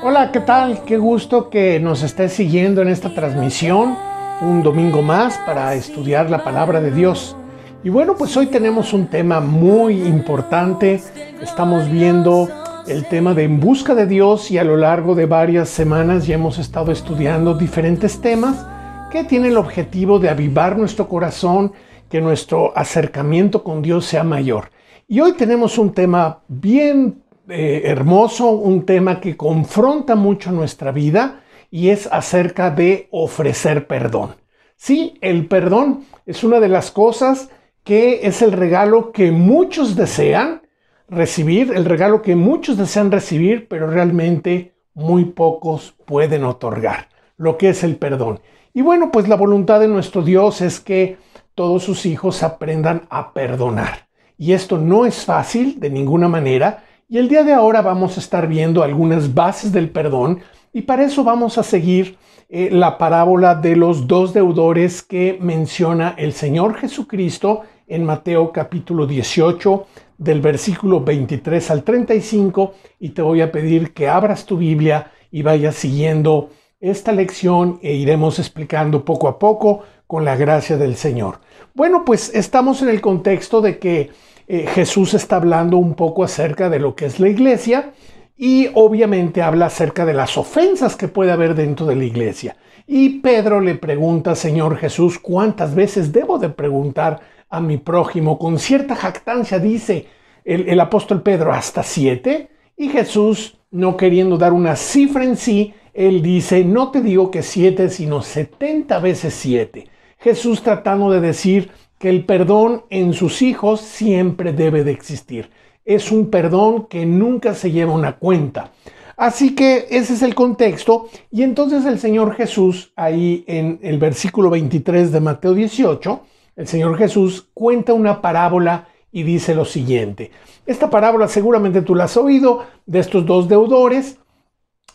Hola, ¿qué tal? Qué gusto que nos estés siguiendo en esta transmisión, un domingo más para estudiar la palabra de Dios. Y bueno, pues hoy tenemos un tema muy importante. Estamos viendo el tema de En Busca de Dios y a lo largo de varias semanas ya hemos estado estudiando diferentes temas que tienen el objetivo de avivar nuestro corazón, que nuestro acercamiento con Dios sea mayor. Y hoy tenemos un tema bien hermoso, un tema que confronta mucho nuestra vida y es acerca de ofrecer perdón. Sí, el perdón es una de las cosas que es el regalo que muchos desean recibir, pero realmente muy pocos pueden otorgar lo que es el perdón. Y bueno, pues la voluntad de nuestro Dios es que todos sus hijos aprendan a perdonar. Y esto no es fácil de ninguna manera. Y el día de ahora vamos a estar viendo algunas bases del perdón y para eso vamos a seguir la parábola de los dos deudores que menciona el Señor Jesucristo en Mateo capítulo 18 del versículo 23 al 35 y te voy a pedir que abras tu Biblia y vayas siguiendo esta lección e iremos explicando poco a poco con la gracia del Señor. Bueno, pues estamos en el contexto de que Jesús está hablando un poco acerca de lo que es la iglesia y obviamente habla acerca de las ofensas que puede haber dentro de la iglesia. Y Pedro le pregunta, Señor Jesús, ¿cuántas veces debo de preguntar a mi prójimo? Con cierta jactancia dice el apóstol Pedro, ¿hasta 7? Y Jesús, no queriendo dar una cifra en sí, él dice, no te digo que 7, sino 70 veces 7. Jesús tratando de decir que el perdón en sus hijos siempre debe de existir. Es un perdón que nunca se lleva una cuenta. Así que ese es el contexto. Y entonces el Señor Jesús, ahí en el versículo 23 de Mateo 18, el Señor Jesús cuenta una parábola y dice lo siguiente. Esta parábola seguramente tú la has oído, de estos dos deudores.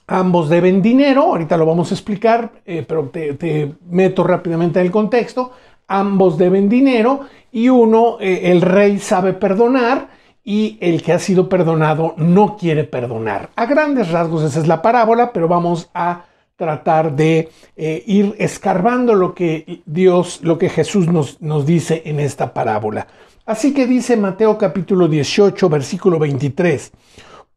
Ambos deben dinero, ahorita lo vamos a explicar, pero te meto rápidamente en el contexto. Ambos deben dinero y uno, el rey sabe perdonar y el que ha sido perdonado no quiere perdonar. A grandes rasgos esa es la parábola, pero vamos a tratar de ir escarbando lo que Jesús nos dice en esta parábola. Así que dice Mateo capítulo 18, versículo 23,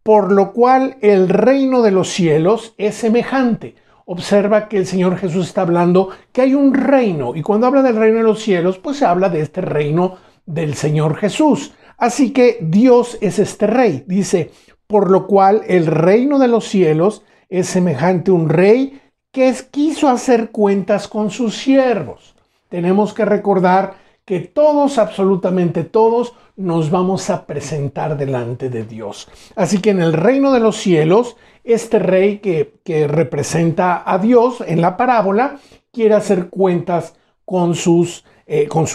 por lo cual el reino de los cielos es semejante. Observa que el Señor Jesús está hablando que hay un reino y cuando habla del reino de los cielos, pues se habla de este reino del Señor Jesús. Así que Dios es este rey. Dice, por lo cual el reino de los cielos es semejante a un rey que quiso hacer cuentas con sus siervos. Tenemos que recordar que todos, absolutamente todos, nos vamos a presentar delante de Dios. Así que en el reino de los cielos, este rey que representa a Dios en la parábola, quiere hacer cuentas con sus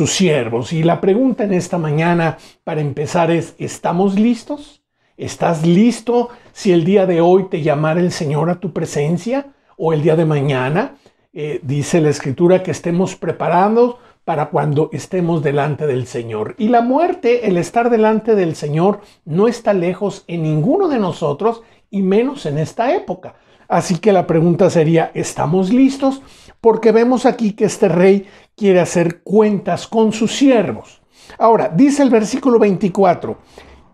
siervos. Y la pregunta en esta mañana para empezar es, ¿estamos listos? ¿Estás listo si el día de hoy te llamara el Señor a tu presencia? ¿O el día de mañana? Dice la Escritura que estemos preparados para cuando estemos delante del Señor. Y la muerte, el estar delante del Señor, no está lejos en ninguno de nosotros y menos en esta época. Así que la pregunta sería, ¿estamos listos? Porque vemos aquí que este rey quiere hacer cuentas con sus siervos. Ahora, dice el versículo 24,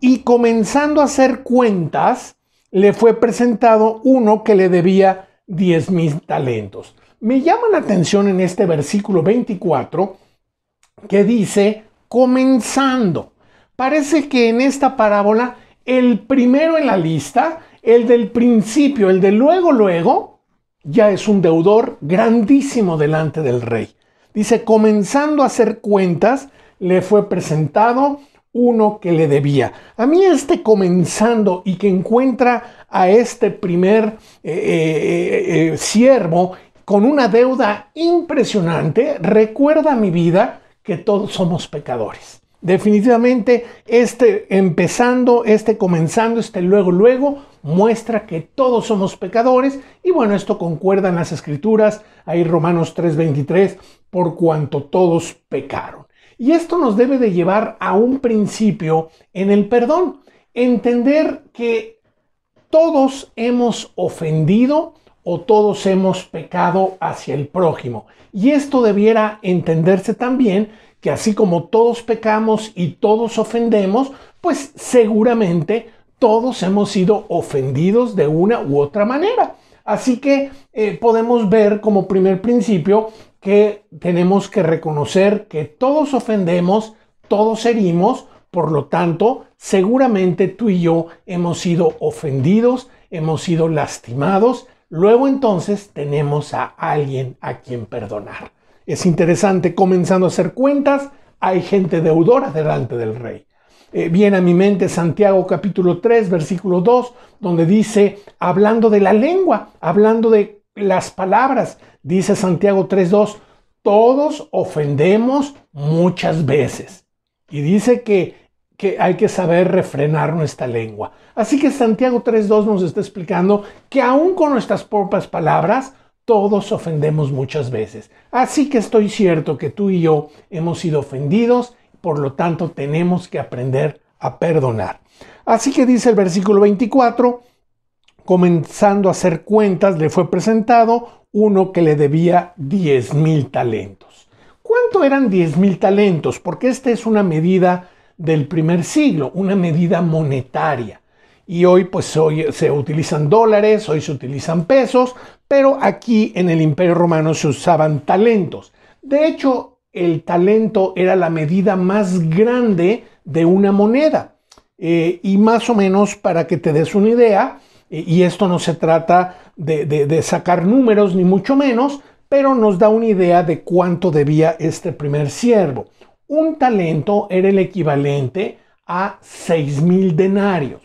y comenzando a hacer cuentas, le fue presentado uno que le debía 10,000 talentos. Me llama la atención en este versículo 24 que dice comenzando. Parece que en esta parábola el primero en la lista, el del principio, el de luego, ya es un deudor grandísimo delante del rey. Dice, comenzando a hacer cuentas, le fue presentado uno que le debía. A mí comenzando y que encuentra a este primer siervo con una deuda impresionante, recuerda a mi vida que todos somos pecadores. Definitivamente comenzando, luego, muestra que todos somos pecadores y bueno, esto concuerda en las Escrituras, ahí Romanos 3:23, por cuanto todos pecaron. Y esto nos debe de llevar a un principio en el perdón, entender que todos hemos ofendido o todos hemos pecado hacia el prójimo. Y esto debiera entenderse también que así como todos pecamos y todos ofendemos, pues seguramente todos hemos sido ofendidos de una u otra manera. Así que podemos ver como primer principio que tenemos que reconocer que todos ofendemos, todos herimos, por lo tanto, seguramente tú y yo hemos sido ofendidos, hemos sido lastimados. Luego entonces tenemos a alguien a quien perdonar. Es interesante, comenzando a hacer cuentas, hay gente deudora delante del rey. Viene a mi mente Santiago capítulo 3, versículo 2, donde dice, hablando de la lengua, hablando de las palabras, dice Santiago 3:2, todos ofendemos muchas veces. Y dice que hay que saber refrenar nuestra lengua. Así que Santiago 3:2 nos está explicando que aún con nuestras propias palabras, todos ofendemos muchas veces. Así que estoy cierto que tú y yo hemos sido ofendidos, por lo tanto tenemos que aprender a perdonar. Así que dice el versículo 24, comenzando a hacer cuentas, le fue presentado uno que le debía 10,000 talentos. ¿Cuánto eran 10,000 talentos? Porque esta es una medida del primer siglo, una medida monetaria. Y hoy se utilizan dólares, hoy se utilizan pesos, pero aquí en el Imperio Romano se usaban talentos. De hecho, el talento era la medida más grande de una moneda. Y más o menos para que te des una idea, y esto no se trata de sacar números ni mucho menos, pero nos da una idea de cuánto debía este primer siervo. Un talento era el equivalente a 6,000 denarios.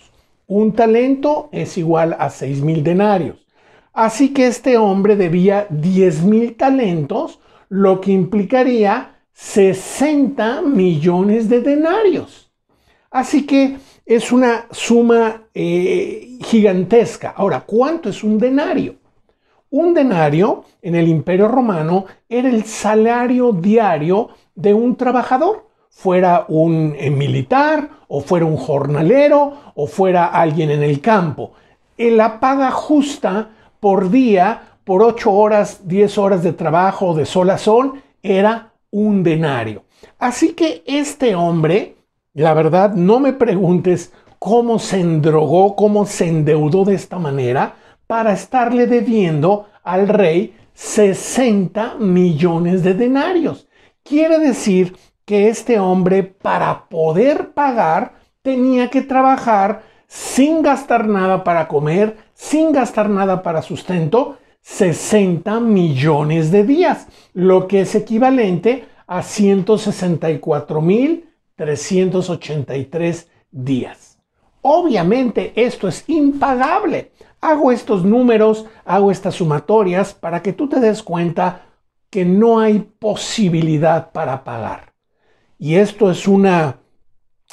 Un talento es igual a 6,000 denarios. Así que este hombre debía 10,000 talentos, lo que implicaría 60 millones de denarios. Así que es una suma gigantesca. Ahora, ¿cuánto es un denario? Un denario en el Imperio Romano era el salario diario de un trabajador, fuera un militar o fuera un jornalero o fuera alguien en el campo. La paga justa por día, por 8 horas, 10 horas de trabajo de sol a sol, era un denario. Así que este hombre, la verdad, no me preguntes cómo se endrogó, cómo se endeudó de esta manera para estarle debiendo al rey 60 millones de denarios. Quiere decir que este hombre, para poder pagar, tenía que trabajar sin gastar nada para comer, sin gastar nada para sustento, 60 millones de días, lo que es equivalente a 164,383 días. Obviamente esto es impagable. Hago estos números, hago estas sumatorias para que tú te des cuenta que no hay posibilidad para pagar. Y esto es una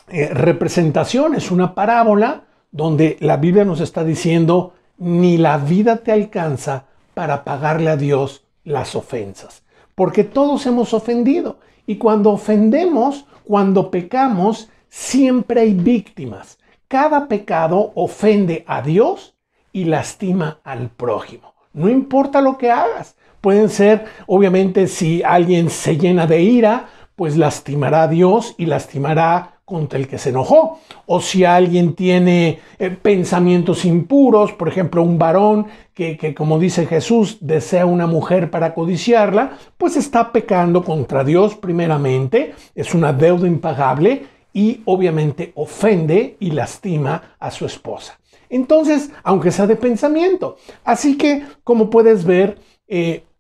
representación, es una parábola donde la Biblia nos está diciendo ni la vida te alcanza para pagarle a Dios las ofensas. Porque todos hemos ofendido. Y cuando ofendemos, cuando pecamos, siempre hay víctimas. Cada pecado ofende a Dios y lastima al prójimo. No importa lo que hagas. Pueden ser, obviamente, si alguien se llena de ira, pues lastimará a Dios y lastimará contra el que se enojó. O si alguien tiene pensamientos impuros, por ejemplo, un varón que como dice Jesús, desea una mujer para codiciarla, pues está pecando contra Dios primeramente, es una deuda impagable y obviamente ofende y lastima a su esposa. Entonces, aunque sea de pensamiento. Así que, como puedes ver,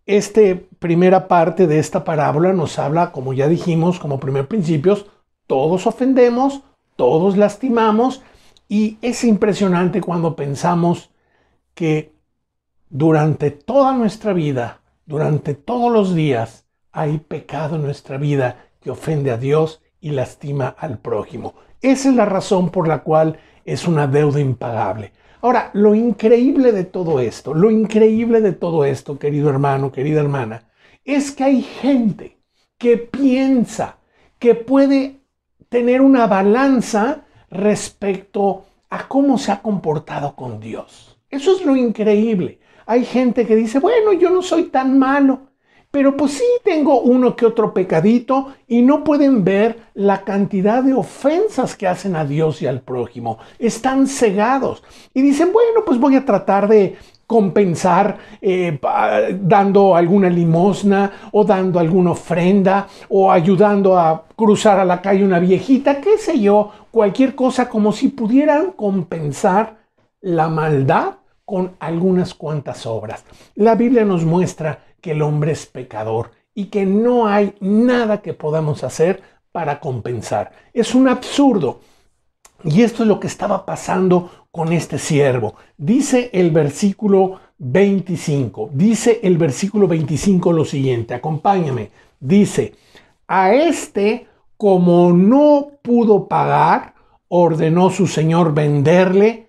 esta primera parte de esta parábola nos habla, como ya dijimos, como primer principios, todos ofendemos, todos lastimamos, y es impresionante cuando pensamos que durante toda nuestra vida, durante todos los días, hay pecado en nuestra vida que ofende a Dios y lastima al prójimo. Esa es la razón por la cual es una deuda impagable. Ahora, lo increíble de todo esto, querido hermano, querida hermana, es que hay gente que piensa que puede tener una balanza respecto a cómo se ha comportado con Dios. Eso es lo increíble. Hay gente que dice, bueno, yo no soy tan malo, pero pues sí tengo uno que otro pecadito, y no pueden ver la cantidad de ofensas que hacen a Dios y al prójimo. Están cegados y dicen, bueno, pues voy a tratar de compensar dando alguna limosna o dando alguna ofrenda o ayudando a cruzar a la calle una viejita, qué sé yo, cualquier cosa, como si pudieran compensar la maldad con algunas cuantas obras. La Biblia nos muestra que el hombre es pecador y que no hay nada que podamos hacer para compensar. Es un absurdo. Y esto es lo que estaba pasando con este siervo. Dice el versículo 25, lo siguiente, acompáñame. Dice, a este, como no pudo pagar, ordenó su señor venderle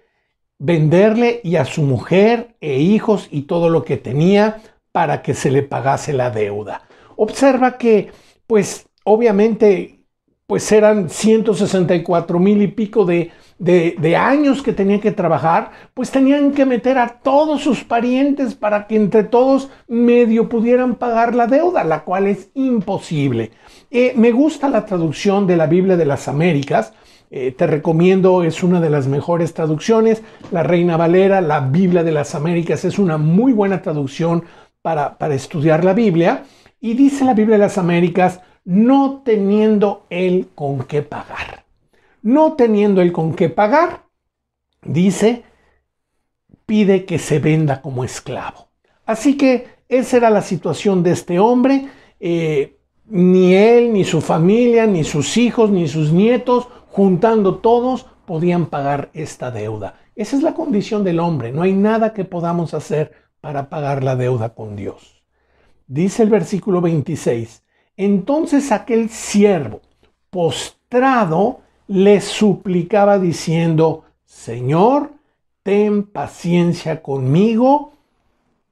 y a su mujer e hijos y todo lo que tenía para que se le pagase la deuda. Observa que, pues, obviamente, pues eran 164,000 y pico de años que tenían que trabajar, pues tenían que meter a todos sus parientes para que entre todos medio pudieran pagar la deuda, la cual es imposible. Me gusta la traducción de la Biblia de las Américas. Te recomiendo, es una de las mejores traducciones. La Reina Valera, la Biblia de las Américas, es una muy buena traducción para estudiar la Biblia. Y dice la Biblia de las Américas, no teniendo él con qué pagar. No teniendo él con qué pagar, dice, pide que se venda como esclavo. Así que esa era la situación de este hombre. Ni él, ni su familia, ni sus hijos, ni sus nietos, juntando todos, podían pagar esta deuda. Esa es la condición del hombre. No hay nada que podamos hacer para pagar la deuda con Dios. Dice el versículo 26, entonces aquel siervo, postrado, le suplicaba diciendo, Señor, ten paciencia conmigo.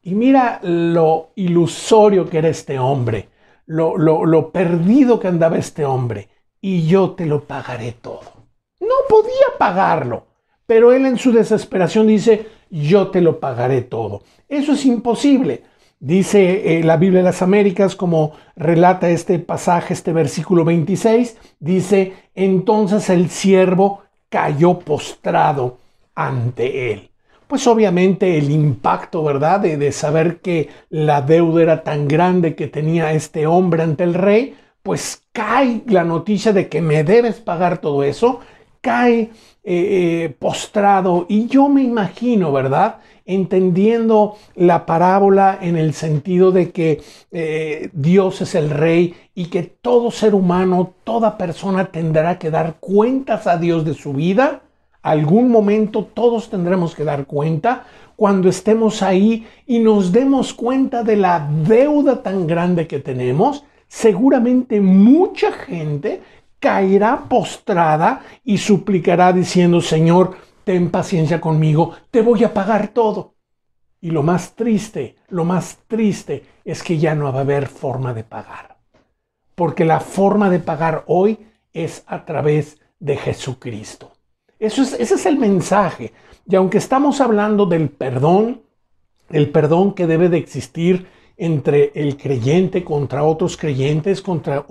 Y mira lo ilusorio que era este hombre, lo perdido que andaba este hombre. Y yo te lo pagaré todo. No podía pagarlo, pero él en su desesperación dice, yo te lo pagaré todo. Eso es imposible. Dice la Biblia de las Américas, como relata este pasaje, este versículo 26, dice, entonces el siervo cayó postrado ante él. Pues obviamente el impacto, ¿verdad?, de saber que la deuda era tan grande que tenía este hombre ante el rey, pues cae la noticia de que me debes pagar todo eso, cae postrado. Y yo me imagino, ¿verdad?, entendiendo la parábola en el sentido de que Dios es el rey y que todo ser humano, toda persona tendrá que dar cuentas a Dios de su vida. Algún momento todos tendremos que dar cuenta. Cuando estemos ahí y nos demos cuenta de la deuda tan grande que tenemos, seguramente mucha gente caerá postrada y suplicará diciendo, Señor, ten paciencia conmigo, te voy a pagar todo. Y lo más triste es que ya no va a haber forma de pagar. Porque la forma de pagar hoy es a través de Jesucristo. Ese es el mensaje. Y aunque estamos hablando del perdón, el perdón que debe de existir entre el creyente contra otros creyentes, contra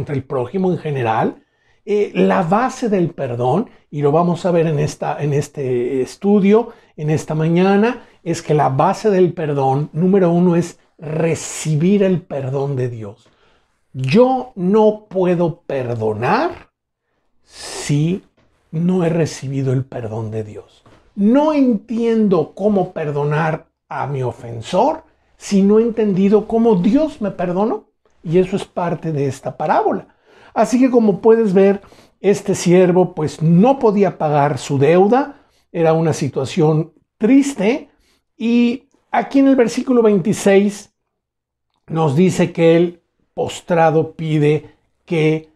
el prójimo en general, la base del perdón, y lo vamos a ver en este estudio, en esta mañana, es que la base del perdón, número uno, es recibir el perdón de Dios. Yo no puedo perdonar si no he recibido el perdón de Dios. No entiendo cómo perdonar a mi ofensor si no he entendido cómo Dios me perdonó. Y eso es parte de esta parábola. Así que como puedes ver, este siervo pues no podía pagar su deuda. Era una situación triste. Y aquí en el versículo 26 nos dice que él postrado pide que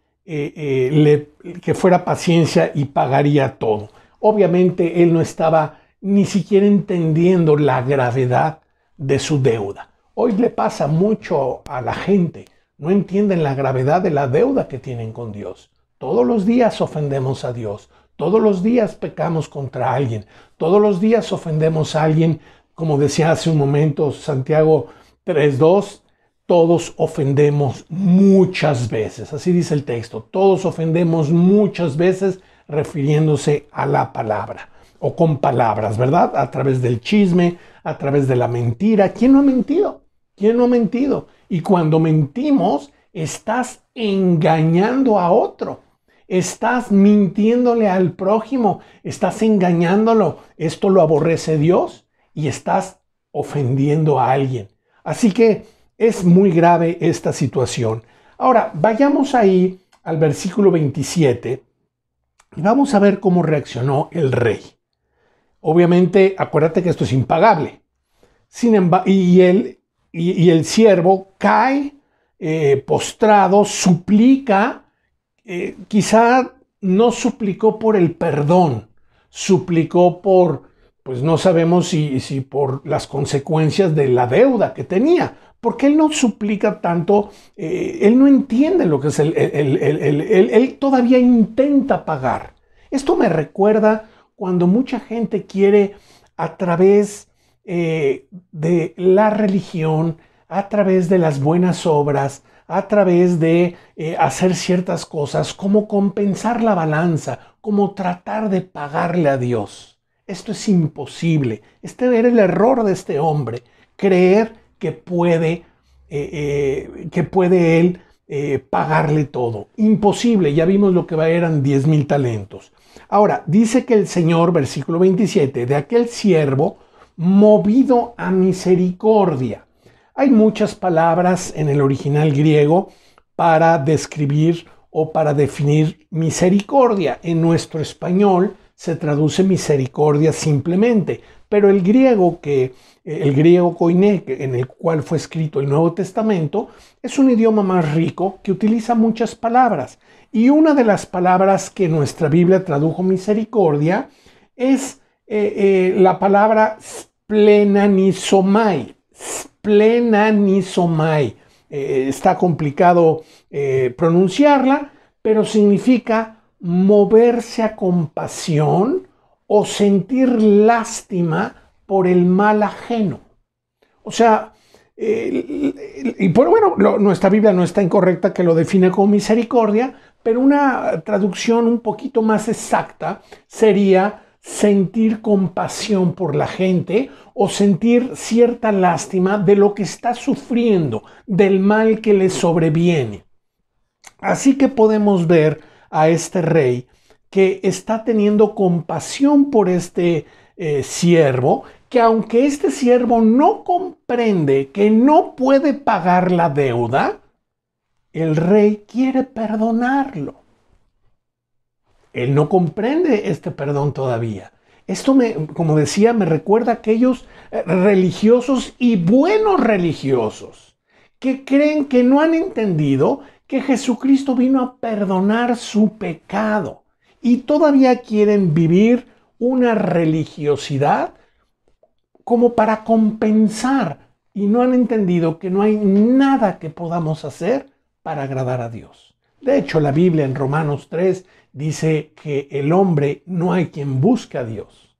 fuera paciencia y pagaría todo. Obviamente él no estaba ni siquiera entendiendo la gravedad de su deuda. Hoy le pasa mucho a la gente. No entienden la gravedad de la deuda que tienen con Dios. Todos los días ofendemos a Dios. Todos los días pecamos contra alguien, todos los días ofendemos a alguien, como decía hace un momento Santiago 3:2, todos ofendemos muchas veces, así dice el texto, todos ofendemos muchas veces refiriéndose a la palabra o con palabras, ¿verdad? A través del chisme, a través de la mentira. ¿Quién no ha mentido? ¿Quién no ha mentido? Y cuando mentimos, estás engañando a otro. Estás mintiéndole al prójimo, estás engañándolo. Esto lo aborrece Dios y estás ofendiendo a alguien. Así que es muy grave esta situación. Ahora, vayamos ahí al versículo 27 y vamos a ver cómo reaccionó el rey. Obviamente, acuérdate que esto es impagable. Sin embargo, y el siervo cae postrado, suplica. Quizá no suplicó por el perdón, suplicó por, pues no sabemos si por las consecuencias de la deuda que tenía, porque él no suplica tanto, él no entiende lo que es él todavía intenta pagar. Esto me cuando mucha gente quiere a través de la religión, a través de las buenas obras, a través de hacer ciertas cosas, como compensar la balanza, como tratar de pagarle a Dios. Esto es imposible. Este era el error de este hombre, creer que puede él pagarle todo. Imposible, ya vimos lo que eran 10,000 talentos. Ahora, dice que el Señor, versículo 27, de aquel siervo movido a misericordia. Hay muchas palabras en el original griego para describir o para definir misericordia. En nuestro español se traduce misericordia simplemente, pero el griego koiné, en el cual fue escrito el Nuevo Testamento, es un idioma más rico que utiliza muchas palabras. Y una de las palabras que nuestra Biblia tradujo misericordia es la palabra splenanizomai. Splenanizomai. Está complicado pronunciarla, pero significa moverse a compasión o sentir lástima por el mal ajeno. O sea, nuestra Biblia no está incorrecta que lo define como misericordia, pero una traducción un poquito más exacta sería sentir compasión por la gente o sentir cierta lástima de lo que está sufriendo, del mal que le sobreviene. Así que podemos ver a este rey que está teniendo compasión por este siervo, que aunque este siervo no comprende que no puede pagar la deuda, el rey quiere perdonarlo. Él no comprende este perdón todavía. Esto, como decía, me recuerda a aquellos religiosos y buenos religiosos que creen que no han entendido que Jesucristo vino a perdonar su pecado y todavía quieren vivir una religiosidad como para compensar y no han entendido que no hay nada que podamos hacer para agradar a Dios. De hecho, la Biblia en Romanos 3 dice que el hombre no hay quien busque a Dios,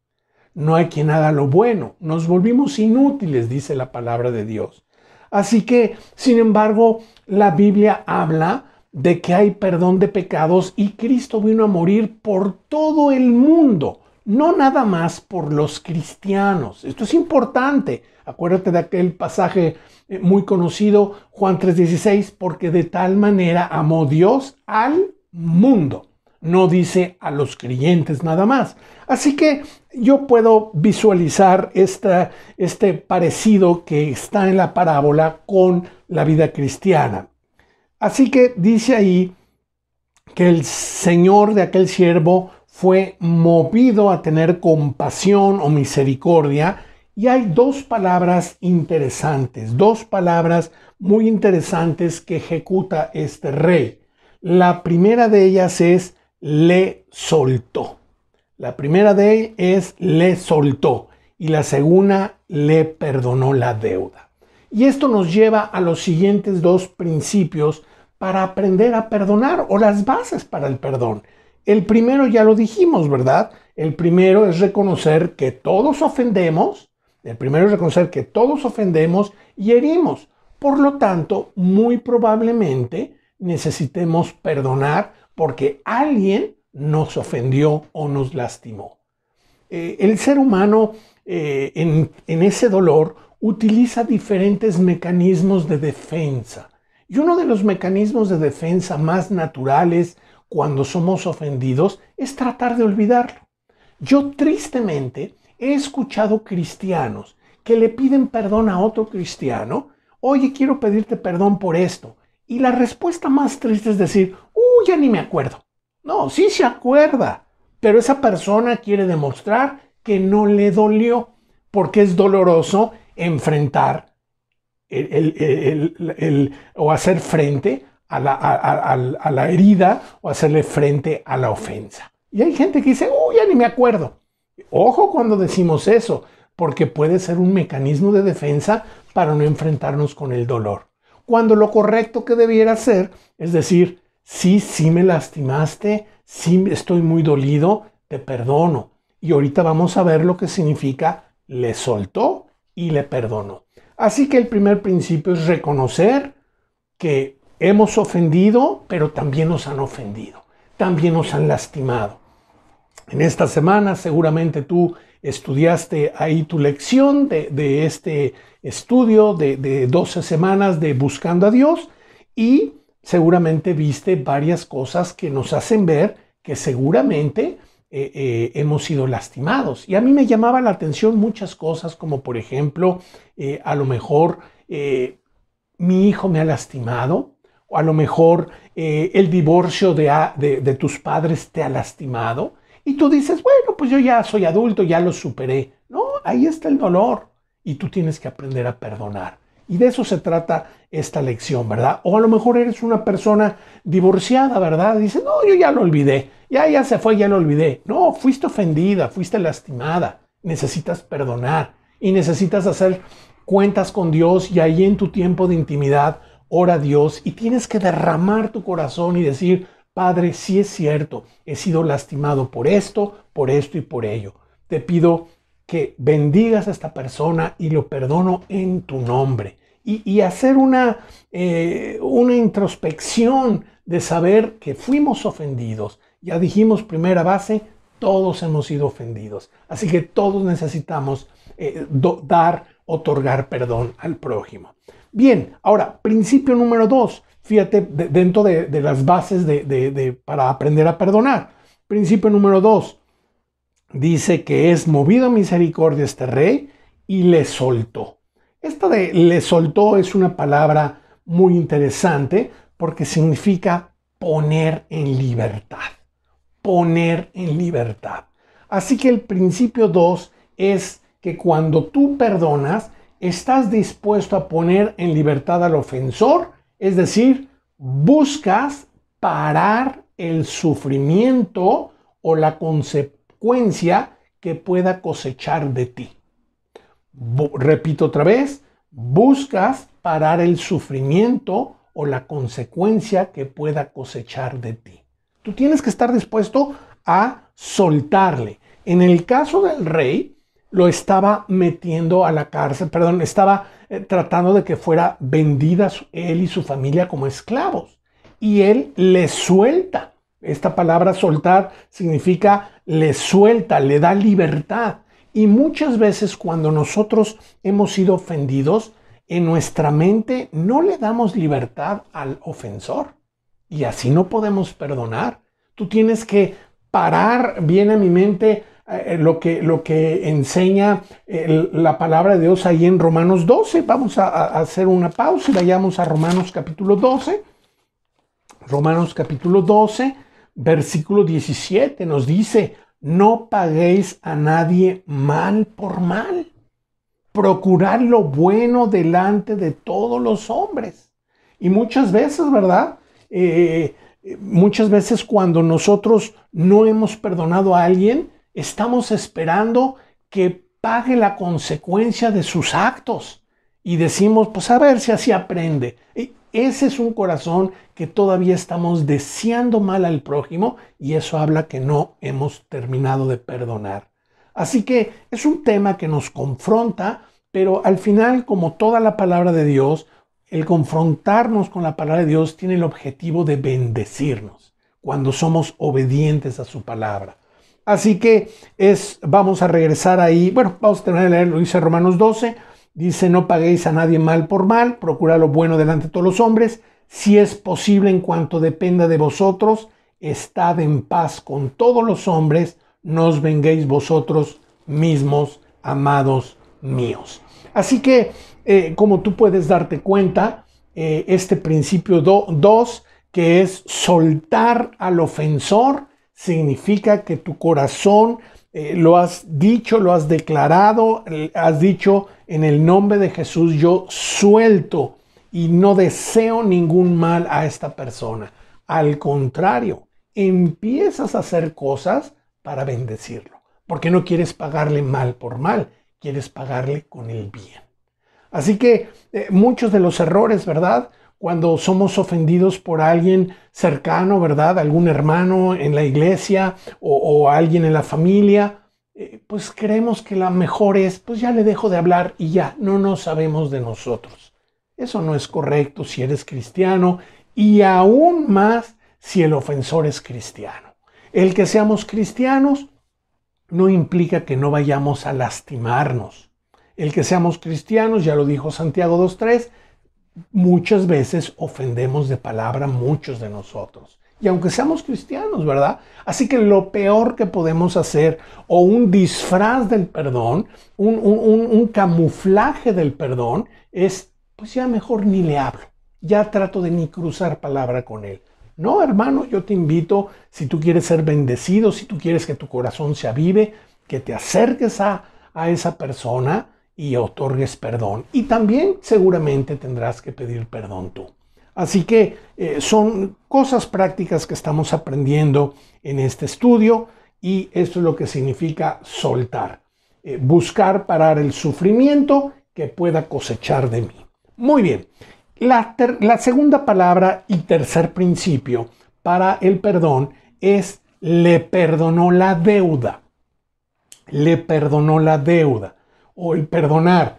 no hay quien haga lo bueno, nos volvimos inútiles, dice la palabra de Dios. Así que, sin embargo, la Biblia habla de que hay perdón de pecados y Cristo vino a morir por todo el mundo, no nada más por los cristianos. Esto es importante. Acuérdate de aquel pasaje muy conocido, Juan 3:16, porque de tal manera amó Dios al mundo. No dice a los creyentes nada más. Así que yo puedo visualizar este parecido que está en la parábola con la vida cristiana. Así que dice ahí que el Señor de aquel siervo fue movido a tener compasión o misericordia. Y hay dos palabras interesantes, dos palabras muy interesantes que ejecuta este rey. La primera de ellas es le soltó. La primera de ellas es le soltó y la segunda le perdonó la deuda. Y esto nos lleva a los siguientes dos principios para aprender a perdonar o las bases para el perdón. El primero ya lo dijimos, ¿verdad? El primero es reconocer que todos ofendemos. El primero es reconocer que todos ofendemos y herimos. Por lo tanto, muy probablemente necesitemos perdonar porque alguien nos ofendió o nos lastimó. El ser humano en ese dolor utiliza diferentes mecanismos de defensa. Y uno de los mecanismos de defensa más naturales cuando somos ofendidos es tratar de olvidarlo. Yo tristemente he escuchado cristianos que le piden perdón a otro cristiano. Oye, quiero pedirte perdón por esto. Y la respuesta más triste es decir, ya ni me acuerdo. No, sí se acuerda, pero esa persona quiere demostrar que no le dolió, porque es doloroso enfrentar o hacer frente a la herida o hacerle frente a la ofensa. Y hay gente que dice, ya ni me acuerdo. Ojo cuando decimos eso, porque puede ser un mecanismo de defensa para no enfrentarnos con el dolor. Cuando lo correcto que debiera ser es decir, sí me lastimaste, sí estoy muy dolido, te perdono. Y ahorita vamos a ver lo que significa le soltó y le perdonó. Así que el primer principio es reconocer que hemos ofendido, pero también nos han ofendido, también nos han lastimado. En esta semana seguramente tú estudiaste ahí tu lección de este estudio de 12 semanas de Buscando a Dios y seguramente viste varias cosas que nos hacen ver que seguramente hemos sido lastimados. Y a mí me llamaba la atención muchas cosas, como por ejemplo, a lo mejor mi hijo me ha lastimado, o a lo mejor el divorcio de tus padres te ha lastimado. Y tú dices, bueno, pues yo ya soy adulto, ya lo superé. No, ahí está el dolor. Y tú tienes que aprender a perdonar. Y de eso se trata esta lección, ¿verdad? O a lo mejor eres una persona divorciada, ¿verdad? Dices, no, yo ya lo olvidé. Ya se fue, ya lo olvidé. No, fuiste ofendida, fuiste lastimada. Necesitas perdonar. Y necesitas hacer cuentas con Dios. Y ahí en tu tiempo de intimidad, ora a Dios. Y tienes que derramar tu corazón y decir, Padre, sí es cierto, he sido lastimado por esto y por ello. Te pido que bendigas a esta persona y lo perdono en tu nombre. Y hacer una introspección de saber que fuimos ofendidos. Ya dijimos, primera base, todos hemos sido ofendidos. Así que todos necesitamos otorgar perdón al prójimo. Bien, ahora, principio número 2. Fíjate, dentro de las bases para aprender a perdonar. Principio número 2. Dice que es movido a misericordia este rey y le soltó. Esta de le soltó es una palabra muy interesante porque significa poner en libertad. Poner en libertad. Así que el principio 2 es que cuando tú perdonas, estás dispuesto a poner en libertad al ofensor. Es decir, buscas parar el sufrimiento o la consecuencia que pueda cosechar de ti. Repito otra vez, buscas parar el sufrimiento o la consecuencia que pueda cosechar de ti. Tú tienes que estar dispuesto a soltarle. En el caso del rey, lo estaba metiendo a la cárcel, estaba tratando de que fuera vendida él y su familia como esclavos. Y él le suelta. Esta palabra soltar significa le suelta, le da libertad. Y muchas veces cuando nosotros hemos sido ofendidos, en nuestra mente no le damos libertad al ofensor. Y así no podemos perdonar. Tú tienes que parar, viene a mi mente lo que enseña la palabra de Dios ahí en Romanos 12. Vamos a hacer una pausa y vayamos a Romanos capítulo 12. Romanos capítulo 12, versículo 17 nos dice, no paguéis a nadie mal por mal. Procurad lo bueno delante de todos los hombres. Y muchas veces, ¿verdad? Muchas veces cuando nosotros no hemos perdonado a alguien, estamos esperando que pague la consecuencia de sus actos. Y decimos, pues a ver si así aprende. Ese es un corazón que todavía estamos deseando mal al prójimo y eso habla que no hemos terminado de perdonar. Así que es un tema que nos confronta, pero al final, como toda la palabra de Dios, el confrontarnos con la palabra de Dios tiene el objetivo de bendecirnos cuando somos obedientes a su palabra. Así que vamos a regresar ahí. Bueno, vamos a terminar de leer, lo dice Romanos 12. Dice, no paguéis a nadie mal por mal, procurad lo bueno delante de todos los hombres. Si es posible, en cuanto dependa de vosotros, estad en paz con todos los hombres, no os venguéis vosotros mismos, amados míos. Así que, como tú puedes darte cuenta, este principio 2, que es soltar al ofensor, significa que tu corazón lo has dicho, lo has declarado, has dicho en el nombre de Jesús, yo suelto y no deseo ningún mal a esta persona. Al contrario, empiezas a hacer cosas para bendecirlo, porque no quieres pagarle mal por mal, quieres pagarle con el bien. Así que muchos de los errores, ¿verdad? Cuando somos ofendidos por alguien cercano, ¿verdad? Algún hermano en la iglesia o alguien en la familia, pues creemos que la mejor es, pues ya le dejo de hablar y ya, no nos sabemos de nosotros. Eso no es correcto si eres cristiano y aún más si el ofensor es cristiano. El que seamos cristianos no implica que no vayamos a lastimarnos. El que seamos cristianos, ya lo dijo Santiago 2:3, muchas veces ofendemos de palabra a muchos de nosotros. Y aunque seamos cristianos, ¿verdad? Así que lo peor que podemos hacer, o un disfraz del perdón, un camuflaje del perdón, es, pues ya mejor ni le hablo. Ya trato de ni cruzar palabra con él. No, hermano, yo te invito, si tú quieres ser bendecido, si tú quieres que tu corazón se avive, que te acerques a esa persona y otorgues perdón. Y también seguramente tendrás que pedir perdón tú. Así que son cosas prácticas que estamos aprendiendo en este estudio y esto es lo que significa soltar. Buscar parar el sufrimiento que pueda cosechar de mí. Muy bien. La segunda palabra y tercer principio para el perdón es le perdonó la deuda. Le perdonó la deuda. O el perdonar,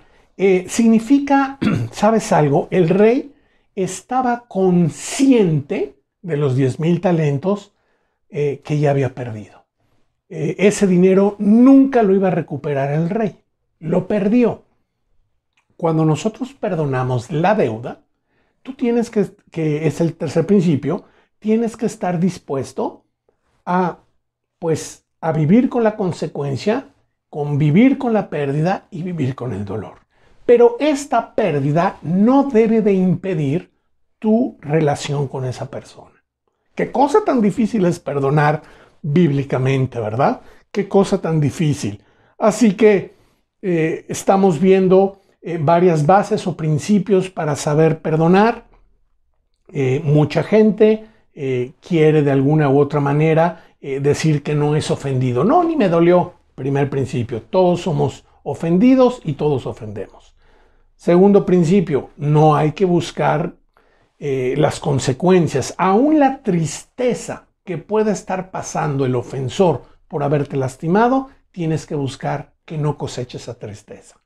significa, ¿sabes algo? El rey estaba consciente de los 10,000 talentos que ya había perdido. Ese dinero nunca lo iba a recuperar el rey, lo perdió. Cuando nosotros perdonamos la deuda, tú tienes que es el tercer principio, tienes que estar dispuesto a vivir con la consecuencia, convivir con la pérdida y vivir con el dolor. Pero esta pérdida no debe de impedir tu relación con esa persona. Qué cosa tan difícil es perdonar bíblicamente, ¿verdad? Qué cosa tan difícil. Así que estamos viendo varias bases o principios para saber perdonar. Mucha gente quiere de alguna u otra manera decir que no es ofendido. No, ni me dolió. Primer principio, todos somos ofendidos y todos ofendemos. Segundo principio, no hay que buscar las consecuencias. Aún la tristeza que pueda estar pasando el ofensor por haberte lastimado, tienes que buscar que no coseches esa tristeza.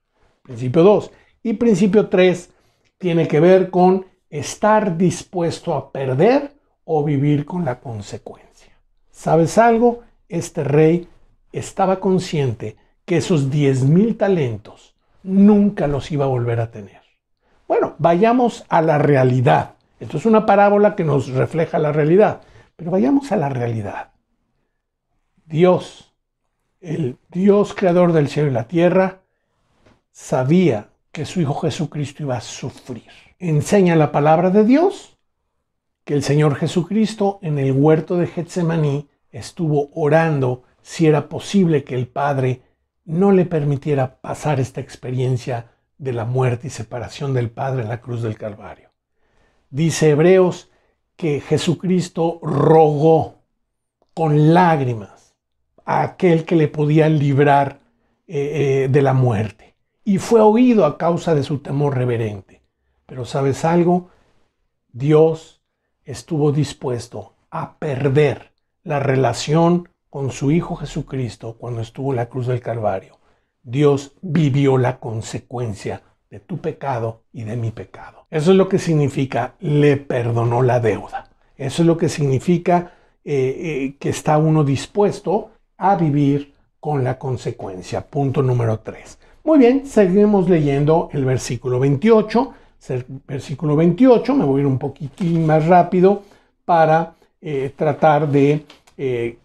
Principio 2. Y principio 3 tiene que ver con estar dispuesto a perder o vivir con la consecuencia. ¿Sabes algo? Este rey estaba consciente que esos 10,000 talentos nunca los iba a volver a tener. Bueno, vayamos a la realidad. Esto es una parábola que nos refleja la realidad, pero vayamos a la realidad. Dios, el Dios creador del cielo y la tierra, sabía que su Hijo Jesucristo iba a sufrir. Enseña la palabra de Dios que el Señor Jesucristo en el huerto de Getsemaní estuvo orando si era posible que el Padre no le permitiera pasar esta experiencia de la muerte y separación del Padre en la cruz del Calvario. Dice Hebreos que Jesucristo rogó con lágrimas a aquel que le podía librar de la muerte y fue oído a causa de su temor reverente. Pero ¿sabes algo? Dios estuvo dispuesto a perder la relación con su Hijo Jesucristo cuando estuvo en la cruz del Calvario. Dios vivió la consecuencia de tu pecado y de mi pecado. Eso es lo que significa le perdonó la deuda. Eso es lo que significa que está uno dispuesto a vivir con la consecuencia. Punto número 3. Muy bien, seguimos leyendo el versículo 28. Versículo 28, me voy a ir un poquitín más rápido para tratar de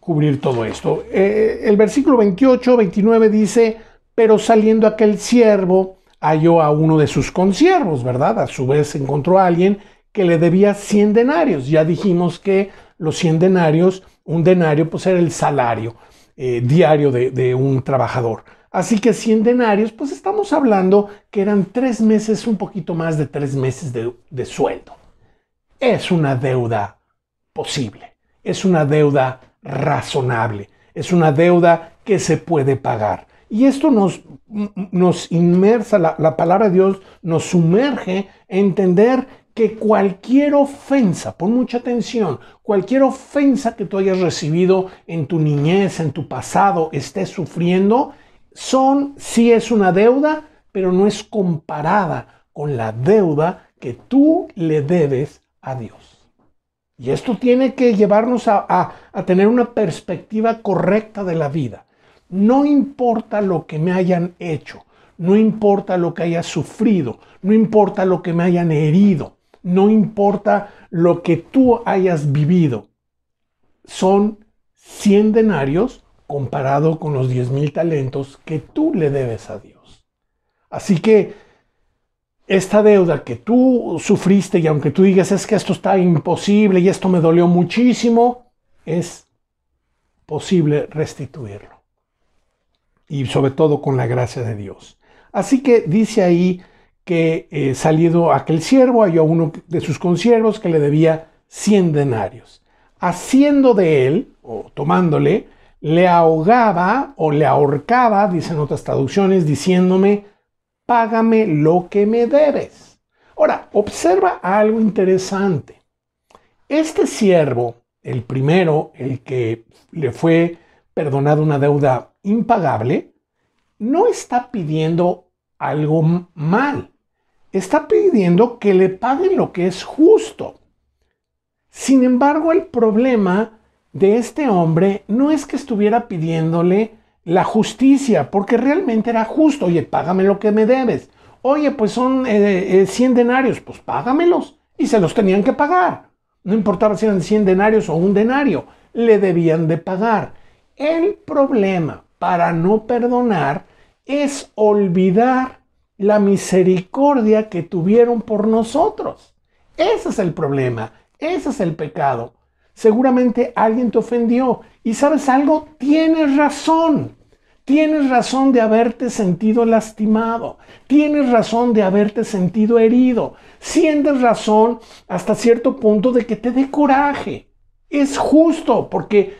cubrir todo esto. El versículo 28, 29 dice, pero saliendo aquel siervo, halló a uno de sus consiervos, ¿verdad? A su vez encontró a alguien que le debía 100 denarios. Ya dijimos que los 100 denarios, un denario, pues era el salario diario de un trabajador. Así que 100 denarios, pues estamos hablando que eran 3 meses, un poquito más de 3 meses de sueldo. Es una deuda posible, es una deuda razonable, es una deuda que se puede pagar. Y esto nos inmersa, la palabra de Dios nos sumerge a entender que cualquier ofensa, pon mucha atención, cualquier ofensa que tú hayas recibido en tu niñez, en tu pasado, estés sufriendo, sí es una deuda, pero no es comparada con la deuda que tú le debes a Dios. Y esto tiene que llevarnos a tener una perspectiva correcta de la vida. No importa lo que me hayan hecho, no importa lo que haya sufrido, no importa lo que me hayan herido, no importa lo que tú hayas vivido. Son 100 denarios comparado con los 10,000 talentos que tú le debes a Dios. Así que esta deuda que tú sufriste, y aunque tú digas es que esto está imposible y esto me dolió muchísimo, es posible restituirlo. Y sobre todo con la gracia de Dios. Así que dice ahí que salido aquel siervo, halló a uno de sus consiervos que le debía 100 denarios. Haciendo de él, o tomándole, le ahogaba o le ahorcaba, dicen otras traducciones, diciéndome, págame lo que me debes. Ahora, observa algo interesante. Este siervo, el primero, el que le fue perdonada una deuda impagable, no está pidiendo algo mal. Está pidiendo que le paguen lo que es justo. Sin embargo, el problema de este hombre no es que estuviera pidiéndole la justicia, porque realmente era justo. Oye, págame lo que me debes. Oye, pues son 100 denarios, pues págamelos. Y se los tenían que pagar. No importaba si eran 100 denarios o un denario, le debían de pagar. El problema para no perdonar es olvidar la misericordia que tuvieron por nosotros. Ese es el problema, ese es el pecado. Seguramente alguien te ofendió y ¿sabes algo? Tienes razón. Tienes razón de haberte sentido lastimado. Tienes razón de haberte sentido herido. Sientes razón hasta cierto punto de que te dé coraje. Es justo porque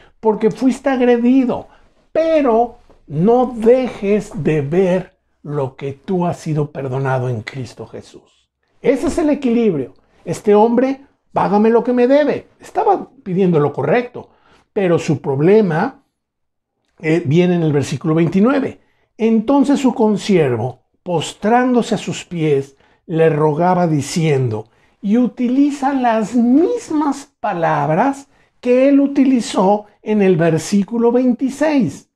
fuiste agredido. Pero no dejes de ver lo que tú has sido perdonado en Cristo Jesús. Ese es el equilibrio. Este hombre, págame lo que me debe. Estaba pidiendo lo correcto, pero su problema viene en el versículo 29. Entonces su consiervo, postrándose a sus pies, le rogaba diciendo, y utiliza las mismas palabras que él utilizó en el versículo 26.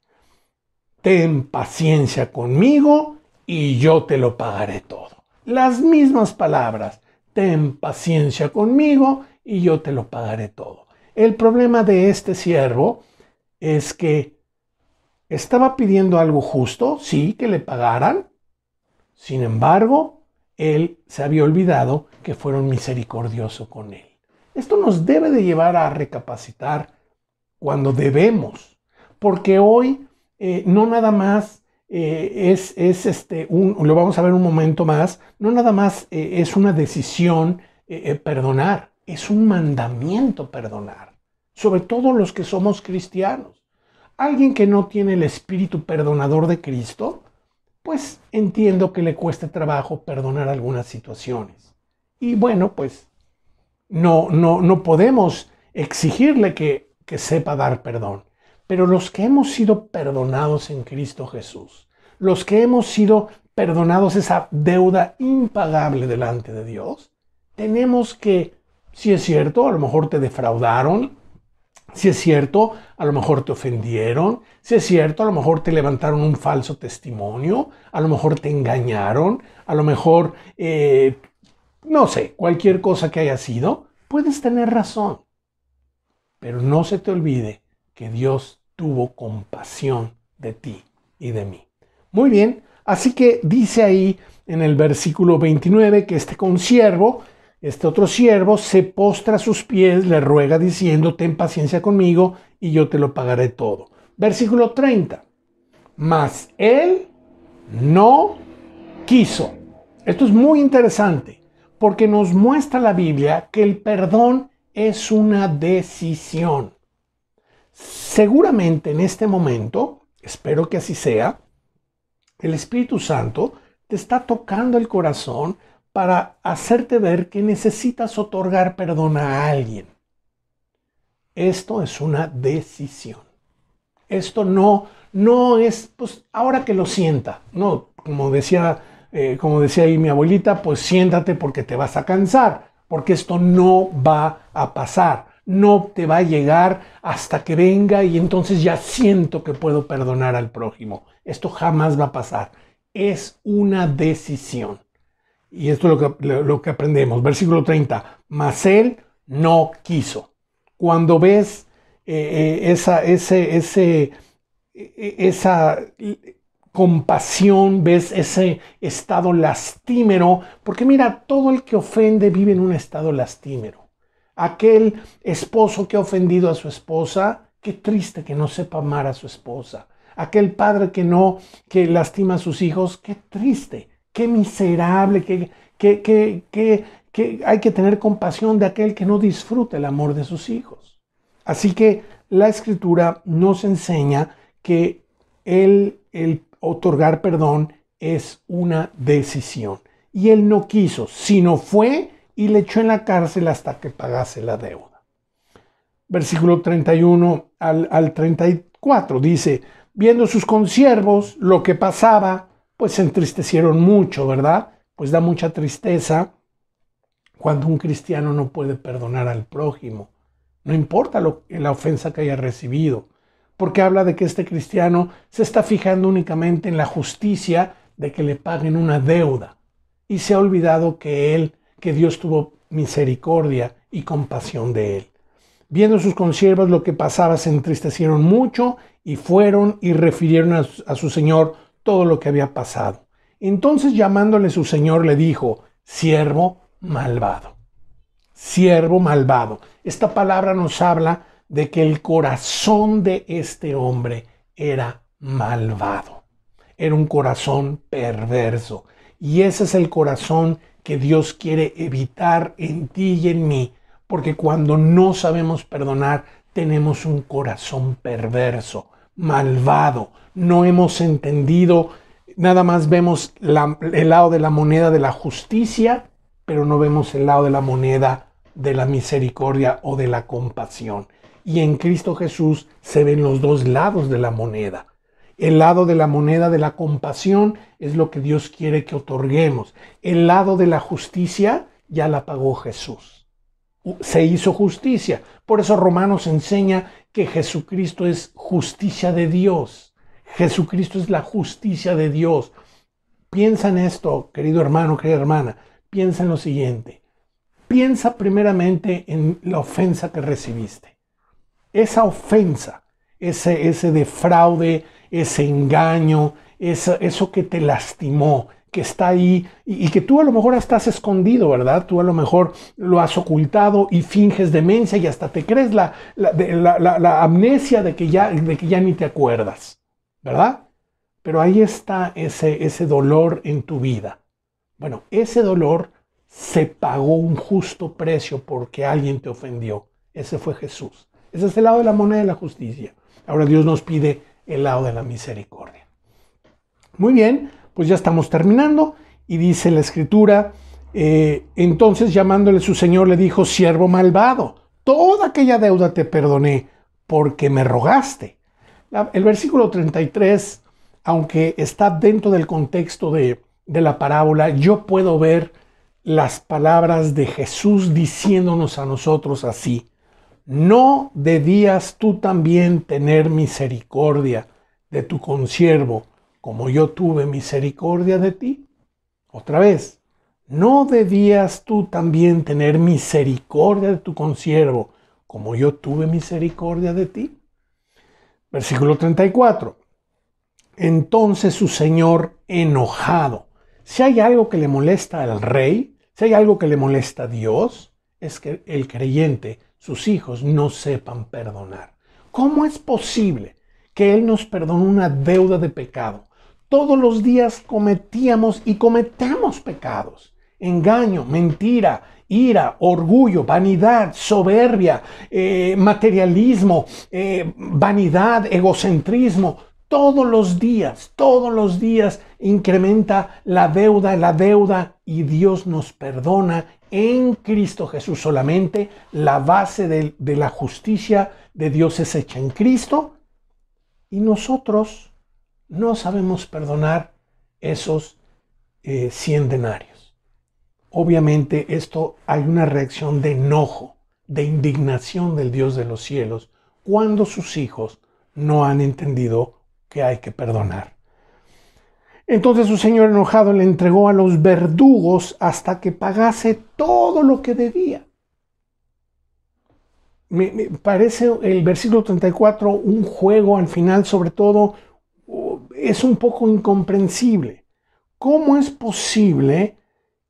Ten paciencia conmigo y yo te lo pagaré todo. Las mismas palabras. Ten paciencia conmigo y yo te lo pagaré todo. El problema de este siervo es que estaba pidiendo algo justo, sí, que le pagaran. Sin embargo, él se había olvidado que fueron misericordiosos con él. Esto nos debe de llevar a recapacitar cuando debemos, porque hoy no nada más lo vamos a ver un momento más, no nada más es una decisión perdonar, es un mandamiento perdonar, sobre todo los que somos cristianos. Alguien que no tiene el espíritu perdonador de Cristo, pues entiendo que le cueste trabajo perdonar algunas situaciones. Y bueno, pues no podemos exigirle que sepa dar perdón. Pero los que hemos sido perdonados en Cristo Jesús, los que hemos sido perdonados esa deuda impagable delante de Dios, tenemos que, si es cierto, a lo mejor te defraudaron, si es cierto, a lo mejor te ofendieron, si es cierto, a lo mejor te levantaron un falso testimonio, a lo mejor te engañaron, a lo mejor, no sé, cualquier cosa que haya sido, puedes tener razón. Pero no se te olvide que Dios tuvo compasión de ti y de mí. Muy bien, así que dice ahí en el versículo 29 que este consiervo, este otro siervo, se postra a sus pies, le ruega diciendo, ten paciencia conmigo y yo te lo pagaré todo. Versículo 30, mas él no quiso. Esto es muy interesante porque nos muestra la Biblia que el perdón es una decisión. Seguramente en este momento, espero que así sea, el Espíritu Santo te está tocando el corazón para hacerte ver que necesitas otorgar perdón a alguien. Esto es una decisión. Esto no es, pues ahora que lo sienta. No, como decía ahí mi abuelita, pues siéntate porque te vas a cansar, porque esto no va a pasar. No te va a llegar hasta que venga y entonces ya siento que puedo perdonar al prójimo. Esto jamás va a pasar. Es una decisión. Y esto es lo que aprendemos. Versículo 30. Mas él no quiso. Cuando ves esa compasión, ves ese estado lastimero, porque mira, todo el que ofende vive en un estado lastimero. Aquel esposo que ha ofendido a su esposa, qué triste que no sepa amar a su esposa. Aquel padre que lastima a sus hijos, qué triste, qué miserable, que hay que tener compasión de aquel que no disfruta el amor de sus hijos. Así que la Escritura nos enseña que el otorgar perdón es una decisión. Y él no quiso, sino fue y le echó en la cárcel hasta que pagase la deuda. Versículo 31 al 34 dice, viendo sus consiervos lo que pasaba, pues se entristecieron mucho, ¿verdad? Pues da mucha tristeza cuando un cristiano no puede perdonar al prójimo. No importa la ofensa que haya recibido, porque habla de que este cristiano se está fijando únicamente en la justicia de que le paguen una deuda y se ha olvidado que Dios tuvo misericordia y compasión de él. Viendo sus consiervos lo que pasaba, se entristecieron mucho y fueron y refirieron a su señor todo lo que había pasado. Entonces, llamándole su señor, le dijo, siervo malvado. Siervo malvado. Esta palabra nos habla de que el corazón de este hombre era malvado. Era un corazón perverso. Y ese es el corazón que Dios quiere evitar en ti y en mí. Porque cuando no sabemos perdonar, tenemos un corazón perverso, malvado. No hemos entendido, nada más vemos el lado de la moneda de la justicia, pero no vemos el lado de la moneda de la misericordia o de la compasión. Y en Cristo Jesús se ven los dos lados de la moneda. El lado de la moneda de la compasión es lo que Dios quiere que otorguemos. El lado de la justicia ya la pagó Jesús. Se hizo justicia. Por eso Romanos enseña que Jesucristo es justicia de Dios. Jesucristo es la justicia de Dios. Piensa en esto, querido hermano, querida hermana. Piensa en lo siguiente. Piensa primeramente en la ofensa que recibiste. Esa ofensa, ese defraude, ese engaño, eso que te lastimó, que está ahí y que tú a lo mejor estás escondido, ¿verdad? Tú a lo mejor lo has ocultado y finges demencia y hasta te crees la amnesia de que ya ni te acuerdas, ¿verdad? Pero ahí está ese dolor en tu vida. Bueno, ese dolor se pagó un justo precio porque alguien te ofendió. Ese fue Jesús. Ese es el lado de la moneda de la justicia. Ahora Dios nos pide el lado de la misericordia. Muy bien, pues ya estamos terminando y dice la Escritura Entonces llamándole su señor le dijo: siervo malvado, toda aquella deuda te perdoné porque me rogaste. El versículo 33, aunque está dentro del contexto de la parábola, yo puedo ver las palabras de Jesús diciéndonos a nosotros así: ¿no debías tú también tener misericordia de tu consiervo como yo tuve misericordia de ti? Otra vez, ¿no debías tú también tener misericordia de tu consiervo como yo tuve misericordia de ti? Versículo 34. Entonces su señor, enojado. Si hay algo que le molesta al rey, si hay algo que le molesta a Dios, es que el creyente, sus hijos, no sepan perdonar. ¿Cómo es posible que Él nos perdone una deuda de pecado? Todos los días cometíamos y cometemos pecados: engaño, mentira, ira, orgullo, vanidad, soberbia, materialismo, vanidad, egocentrismo. Todos los días incrementa la deuda, y Dios nos perdona en Cristo Jesús solamente. La base de la justicia de Dios es hecha en Cristo, y nosotros no sabemos perdonar esos 100 denarios. Obviamente esto hay una reacción de enojo, de indignación del Dios de los cielos cuando sus hijos no han entendido que hay que perdonar. Entonces su señor, enojado, le entregó a los verdugos hasta que pagase todo lo que debía. Me parece el versículo 34 un juego al final, sobre todo es un poco incomprensible. ¿Cómo es posible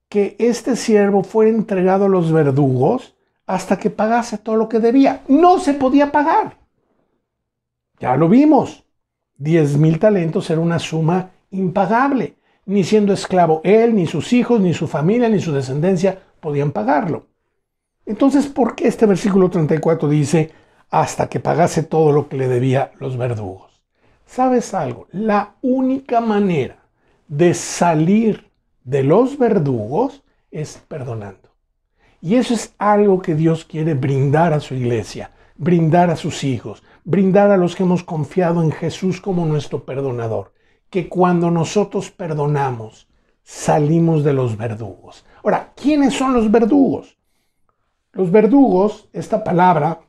que este siervo fuera entregado a los verdugos hasta que pagase todo lo que debía? No se podía pagar. Ya lo vimos. 10,000 talentos era una suma impagable. Ni siendo esclavo él, ni sus hijos, ni su familia, ni su descendencia podían pagarlo. Entonces, ¿por qué este versículo 34 dice hasta que pagase todo lo que le debía los verdugos? ¿Sabes algo? La única manera de salir de los verdugos es perdonando. Y eso es algo que Dios quiere brindar a su iglesia, brindar a sus hijos, brindar a los que hemos confiado en Jesús como nuestro perdonador. Que cuando nosotros perdonamos, salimos de los verdugos. Ahora, ¿quiénes son los verdugos? Los verdugos, esta palabra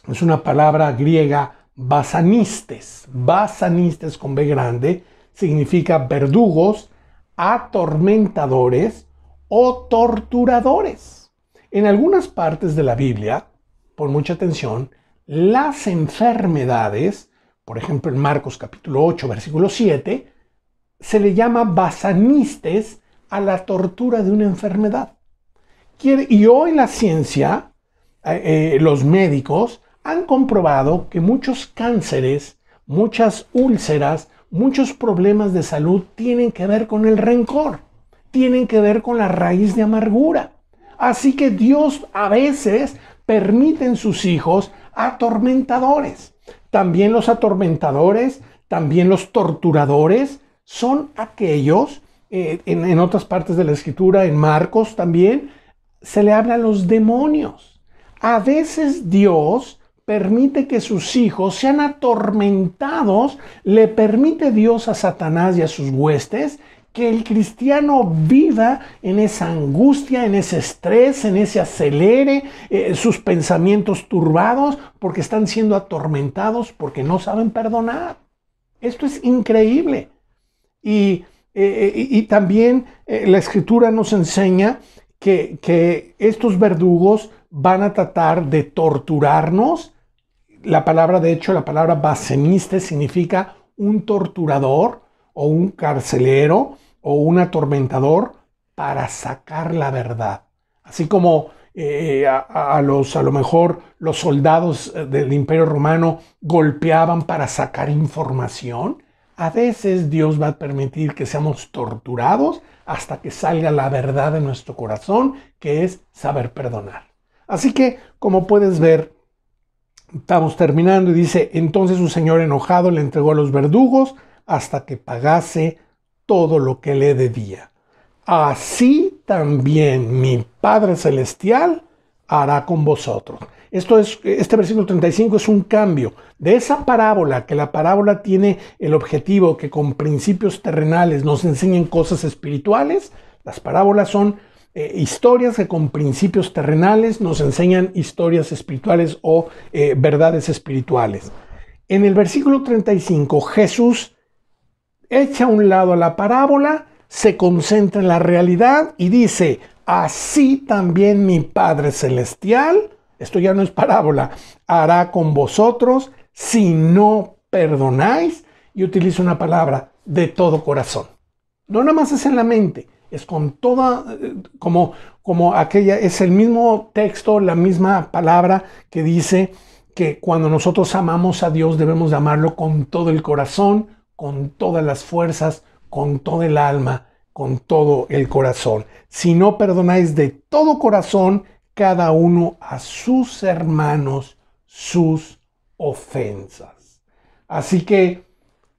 es una palabra griega, basanistes. Basanistes con B grande significa verdugos, atormentadores o torturadores. En algunas partes de la Biblia, pon mucha atención, las enfermedades, por ejemplo en Marcos capítulo 8, versículo 7, se le llama basanistes a la tortura de una enfermedad. Y hoy la ciencia, los médicos, han comprobado que muchos cánceres, muchas úlceras, muchos problemas de salud tienen que ver con el rencor, tienen que ver con la raíz de amargura. Así que Dios a veces permite en sus hijos atormentadores. También los atormentadores, también los torturadores son aquellos, en otras partes de la Escritura, en Marcos también, se le habla a los demonios. A veces Dios permite que sus hijos sean atormentados, le permite Dios a Satanás y a sus huestes que el cristiano viva en esa angustia, en ese estrés, en ese acelere, sus pensamientos turbados, porque están siendo atormentados, porque no saben perdonar. Esto es increíble. Y también la Escritura nos enseña que estos verdugos van a tratar de torturarnos. La palabra, de hecho, la palabra baseniste significa un torturador o un carcelero o un atormentador para sacar la verdad. Así como a lo mejor los soldados del Imperio Romano golpeaban para sacar información, a veces Dios va a permitir que seamos torturados hasta que salga la verdad de nuestro corazón, que es saber perdonar. Así que, como puedes ver, estamos terminando y dice: entonces su señor enojado le entregó a los verdugos hasta que pagase todo lo que le debía. Así también mi Padre Celestial hará con vosotros. Este versículo 35 es un cambio de esa parábola, que la parábola tiene el objetivo que con principios terrenales nos enseñen cosas espirituales. Las parábolas son historias que con principios terrenales nos enseñan historias espirituales o verdades espirituales. En el versículo 35, Jesús echa a un lado la parábola, se concentra en la realidad y dice: así también mi Padre Celestial, esto ya no es parábola, hará con vosotros si no perdonáis. Y utiliza una palabra: de todo corazón. No nada más es en la mente, es con toda, como aquella, es el mismo texto, la misma palabra que dice que cuando nosotros amamos a Dios debemos de amarlo con todo el corazón, con todas las fuerzas, con toda el alma, con todo el corazón. Si no perdonáis de todo corazón, cada uno a sus hermanos sus ofensas. Así que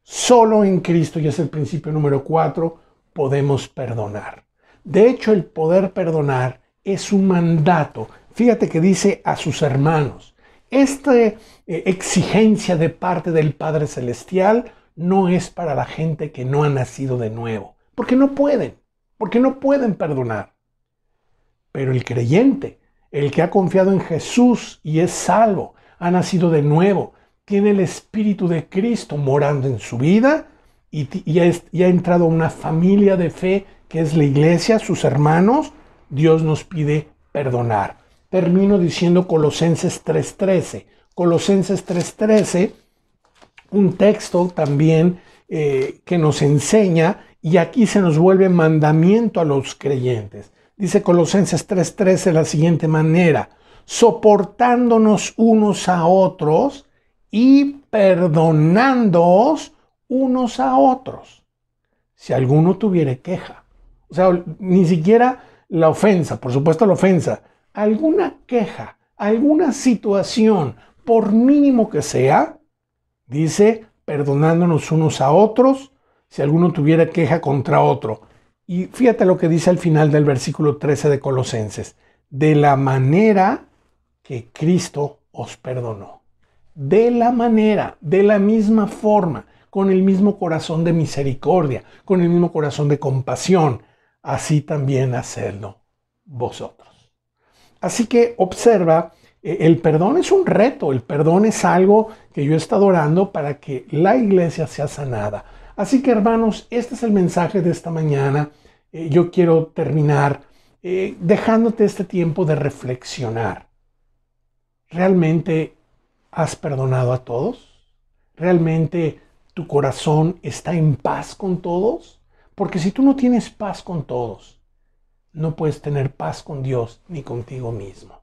solo en Cristo, y es el principio número 4, podemos perdonar. De hecho, el poder perdonar es un mandato. Fíjate que dice a sus hermanos. Esta exigencia de parte del Padre Celestial no es para la gente que no ha nacido de nuevo, porque no pueden perdonar. Pero el creyente, el que ha confiado en Jesús y es salvo, ha nacido de nuevo, tiene el Espíritu de Cristo morando en su vida y ha entrado a una familia de fe que es la iglesia, sus hermanos. Dios nos pide perdonar. Termino diciendo Colosenses 3:13. Colosenses 3:13, un texto también que nos enseña, y aquí se nos vuelve mandamiento a los creyentes. Dice Colosenses 3:13 de la siguiente manera: soportándonos unos a otros y perdonándoos unos a otros, si alguno tuviere queja. O sea, ni siquiera la ofensa, por supuesto la ofensa, alguna queja, alguna situación, por mínimo que sea, dice, perdonándonos unos a otros, si alguno tuviera queja contra otro. Y fíjate lo que dice al final del versículo 13 de Colosenses: de la manera que Cristo os perdonó. De la manera, de la misma forma, con el mismo corazón de misericordia, con el mismo corazón de compasión, así también hacedlo vosotros. Así que observa, el perdón es un reto, el perdón es algo que yo he estado orando para que la iglesia sea sanada. Así que, hermanos, este es el mensaje de esta mañana. Yo quiero terminar dejándote este tiempo de reflexionar. ¿Realmente has perdonado a todos? ¿Realmente tu corazón está en paz con todos? Porque si tú no tienes paz con todos, no puedes tener paz con Dios ni contigo mismo.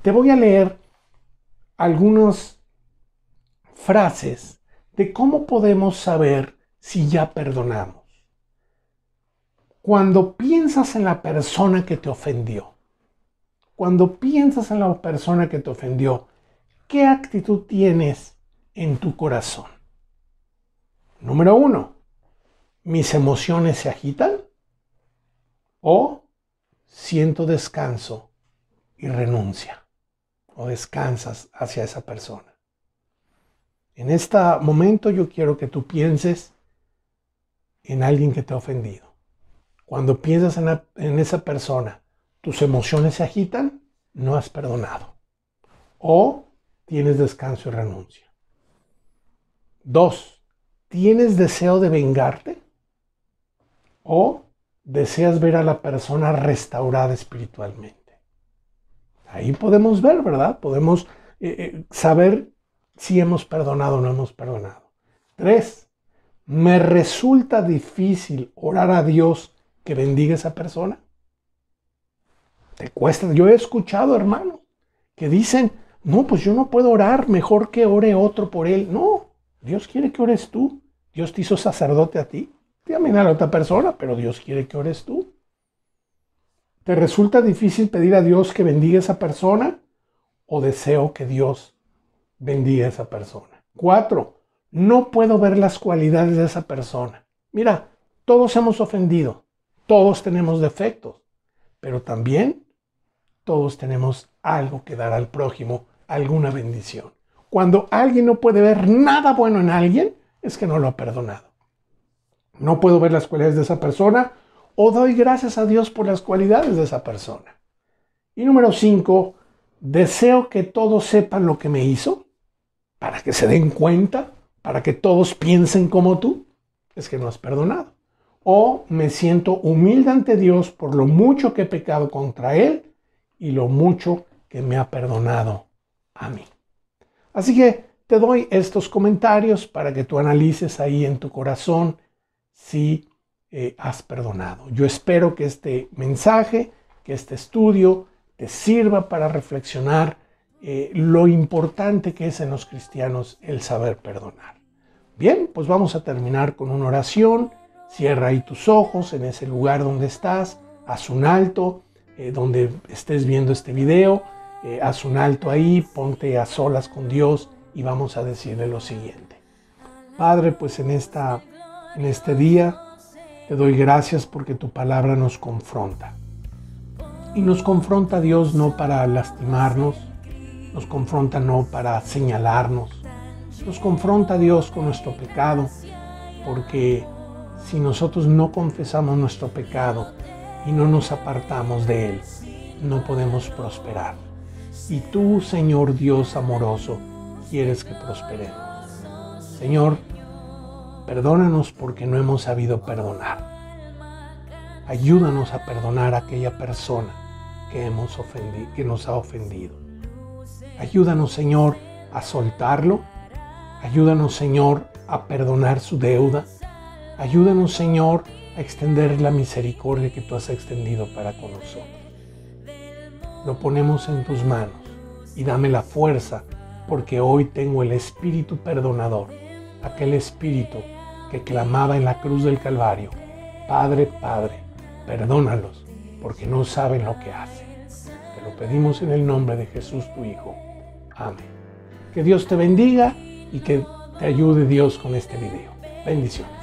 Te voy a leer algunas frases de cómo podemos saber si ya perdonamos. Cuando piensas en la persona que te ofendió, ¿qué actitud tienes en tu corazón? Número 1, ¿mis emociones se agitan? ¿O siento descanso y renuncia? ¿O descansas hacia esa persona? En este momento yo quiero que tú pienses en alguien que te ha ofendido. Cuando piensas en esa persona, ¿tus emociones se agitan? No has perdonado. O tienes descanso y renuncia. 2, ¿tienes deseo de vengarte? ¿O deseas ver a la persona restaurada espiritualmente? Ahí podemos ver, ¿verdad? Podemos saber si hemos perdonado o no hemos perdonado. 3, ¿me resulta difícil orar a Dios que bendiga a esa persona? ¿Te cuesta? Yo he escuchado, hermano, que dicen: no, pues yo no puedo orar, mejor que ore otro por él. No, Dios quiere que ores tú. Dios te hizo sacerdote a ti, también a la otra persona, pero Dios quiere que ores tú. ¿Te resulta difícil pedir a Dios que bendiga a esa persona? ¿O deseo que Dios bendiga a esa persona? 4, no puedo ver las cualidades de esa persona. Mira, todos hemos ofendido, todos tenemos defectos, pero también todos tenemos algo que dar al prójimo, alguna bendición. Cuando alguien no puede ver nada bueno en alguien, es que no lo ha perdonado. No puedo ver las cualidades de esa persona o doy gracias a Dios por las cualidades de esa persona. Y número 5, deseo que todos sepan lo que me hizo, para que se den cuenta, para que todos piensen como tú, es que no has perdonado. O me siento humilde ante Dios por lo mucho que he pecado contra Él y lo mucho que me ha perdonado a mí. Así que te doy estos comentarios para que tú analices ahí en tu corazón si has perdonado. Yo espero que este mensaje, que este estudio te sirva para reflexionar lo importante que es en los cristianos el saber perdonar. Bien, pues vamos a terminar con una oración. Cierra ahí tus ojos en ese lugar donde estás, haz un alto, donde estés viendo este video, haz un alto ahí, ponte a solas con Dios y vamos a decirle lo siguiente. Padre, pues en este día te doy gracias porque tu palabra nos confronta. Y nos confronta, Dios, no para lastimarnos, nos confronta no para señalarnos, nos confronta, Dios, con nuestro pecado, porque si nosotros no confesamos nuestro pecado y no nos apartamos de él, no podemos prosperar. Y tú, Señor Dios amoroso, quieres que prosperemos. Señor, perdónanos porque no hemos sabido perdonar. Ayúdanos a perdonar a aquella persona que nos ha ofendido. Ayúdanos, Señor, a soltarlo. Ayúdanos, Señor, a perdonar su deuda. Ayúdanos, Señor, a extender la misericordia que tú has extendido para con nosotros. Lo ponemos en tus manos y dame la fuerza porque hoy tengo el Espíritu perdonador, aquel Espíritu que clamaba en la cruz del Calvario: Padre, Padre, perdónalos porque no saben lo que hacen. Te lo pedimos en el nombre de Jesús, tu Hijo. Amén. Que Dios te bendiga y que te ayude Dios con este video. Bendiciones.